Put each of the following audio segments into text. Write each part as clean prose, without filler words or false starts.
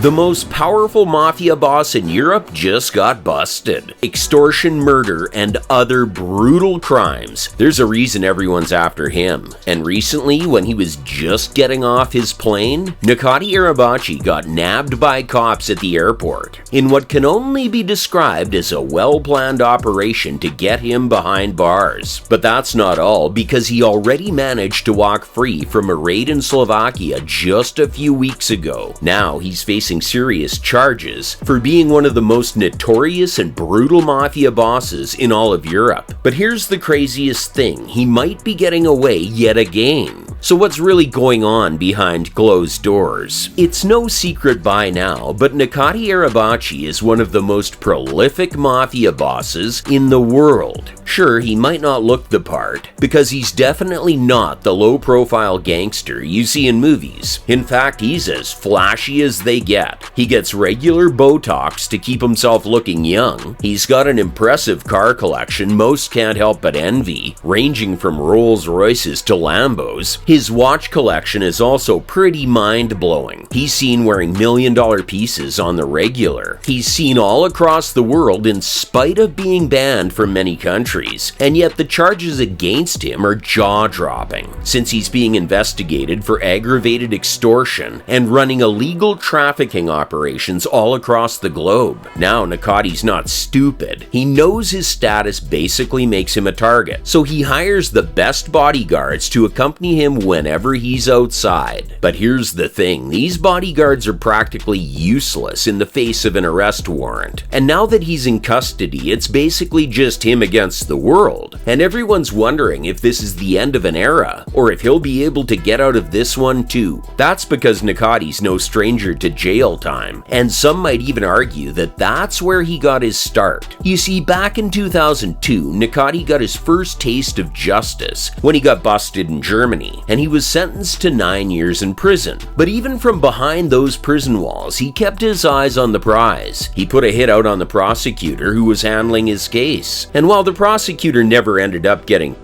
The most powerful mafia boss in Europe just got busted. Extortion, murder, and other brutal crimes. There's a reason everyone's after him. And recently, when he was just getting off his plane, Nicati Arabaci got nabbed by cops at the airport in what can only be described as a well-planned operation to get him behind bars. But that's not all, because he already managed to walk free from a raid in Slovakia just a few weeks ago. Now he's facing serious charges for being one of the most notorious and brutal mafia bosses in all of Europe. But here's the craziest thing, he might be getting away yet again. So what's really going on behind closed doors? It's no secret by now, but Nicati Arabaci is one of the most prolific mafia bosses in the world. Sure, he might not look the part, because he's definitely not the low-profile gangster you see in movies. In fact, he's as flashy as they get. He gets regular Botox to keep himself looking young. He's got an impressive car collection most can't help but envy, ranging from Rolls Royces to Lambos. His watch collection is also pretty mind-blowing. He's seen wearing million-dollar pieces on the regular. He's seen all across the world in spite of being banned from many countries, and yet the charges against him are jaw-dropping, since he's being investigated for aggravated extortion and running illegal trafficking operations all across the globe. Now, Nicati's not stupid. He knows his status basically makes him a target, so he hires the best bodyguards to accompany him whenever he's outside. But here's the thing, these bodyguards are practically useless in the face of an arrest warrant. And now that he's in custody, it's basically just him against the world. And everyone's wondering if this is the end of an era, or if he'll be able to get out of this one too. That's because Nicati's no stranger to jail time, and some might even argue that that's where he got his start. You see, back in 2002, Nicati got his first taste of justice when he got busted in Germany, and he was sentenced to 9 years in prison. But even from behind those prison walls, he kept his eyes on the prize. He put a hit out on the prosecutor who was handling his case, and while the prosecutor never ended up getting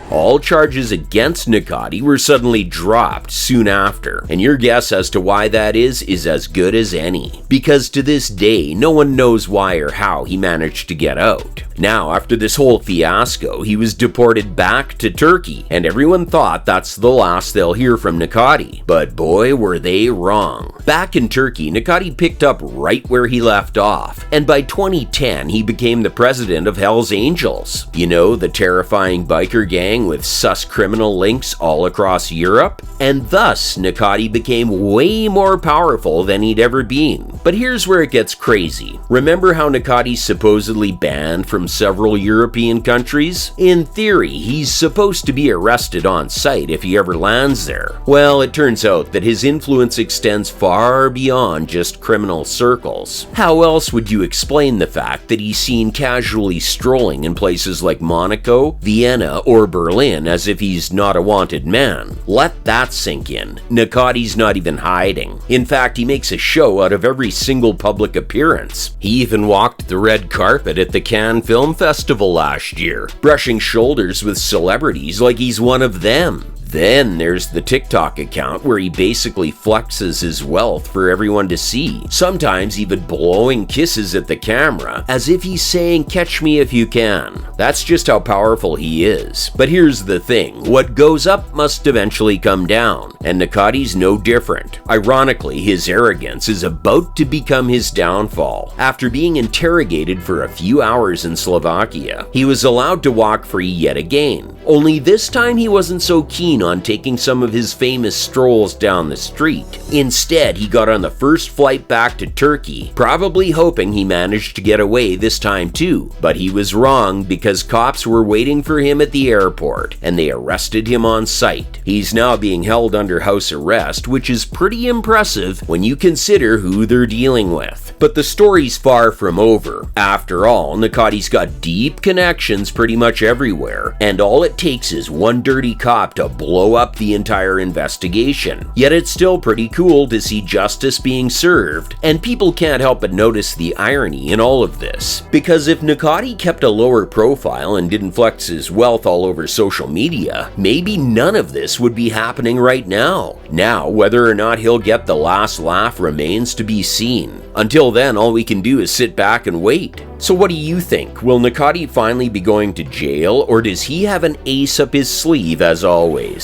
all charges against Nicati were suddenly dropped soon after, and your guess as to why that is as good as any. Because to this day, no one knows why or how he managed to get out. Now, after this whole fiasco, he was deported back to Turkey, and everyone thought that's the last they'll hear from Nicati. But boy, were they wrong. Back in Turkey, Nicati picked up right where he left off, and by 2010, he became the president of Hell's Angels. You know, the terrifying biker gang with sus criminal links all across Europe, and thus Nicati became way more powerful than he'd ever been. But here's where it gets crazy. Remember how Nicati's supposedly banned from several European countries? In theory, he's supposed to be arrested on sight if he ever lands there. Well, it turns out that his influence extends far beyond just criminal circles. How else would you explain the fact that he's seen casually strolling in places like Monaco, Vienna, or Berlin as if he's not a wanted man? Let that sink in. Nicati's not even hiding. In fact, he makes a show out of every single public appearance. He even walked the red carpet at the Cannes Film Festival last year, brushing shoulders with celebrities like he's one of them. Then there's the TikTok account where he basically flexes his wealth for everyone to see, sometimes even blowing kisses at the camera, as if he's saying, "Catch me if you can." That's just how powerful he is. But here's the thing, what goes up must eventually come down, and Nicati's no different. Ironically, his arrogance is about to become his downfall. After being interrogated for a few hours in Slovakia, he was allowed to walk free yet again. Only this time he wasn't so keen on taking some of his famous strolls down the street. Instead, he got on the first flight back to Turkey, probably hoping he managed to get away this time too. But he was wrong, because cops were waiting for him at the airport, and they arrested him on sight. He's now being held under house arrest, which is pretty impressive when you consider who they're dealing with. But the story's far from over. After all, Nicati's got deep connections pretty much everywhere, and all it takes is one dirty cop to blow blow up the entire investigation. Yet it's still pretty cool to see justice being served, and people can't help but notice the irony in all of this. Because if Nakati kept a lower profile and didn't flex his wealth all over social media, maybe none of this would be happening right now. Now, whether or not he'll get the last laugh remains to be seen. Until then, all we can do is sit back and wait. So what do you think? Will Nakati finally be going to jail, or does he have an ace up his sleeve as always?